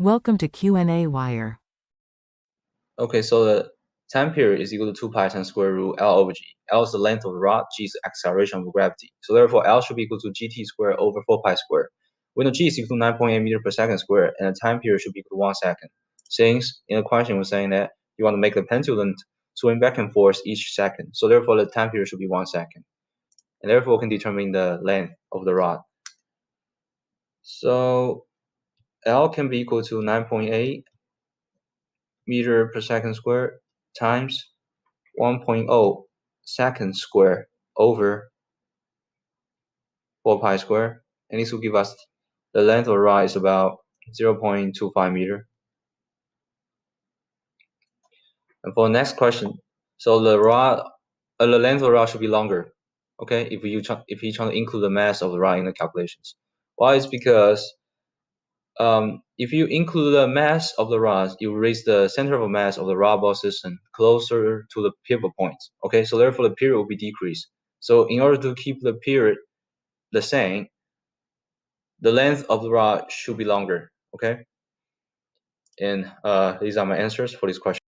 Welcome to qnawire. Okay, so the time period is equal to 2 pi times square root L over G. L is the length of the rod, G is the acceleration of gravity. So therefore, L should be equal to GT squared over 4 pi squared. We know G is equal to 9.8 meters per second squared, and the time period should be equal to 1 second. Since in the question we're saying that you want to make the pendulum swing back and forth each second. So therefore, the time period should be 1 second. And therefore, we can determine the length of the rod. So L can be equal to 9.8 meter per second squared times 1.0 second squared over 4 pi squared, and this will give us the length of the rod is about 0.25 meter. And for the next question, so the length of the rod should be longer. Okay, if you try to include the mass of the rod in the calculations. Why? It's because if you include the mass of the rod, you raise the center of mass of the rod ball system closer to the pivot point. Okay, so therefore the period will be decreased. So in order to keep the period the same, the length of the rod should be longer. Okay, and these are my answers for this question.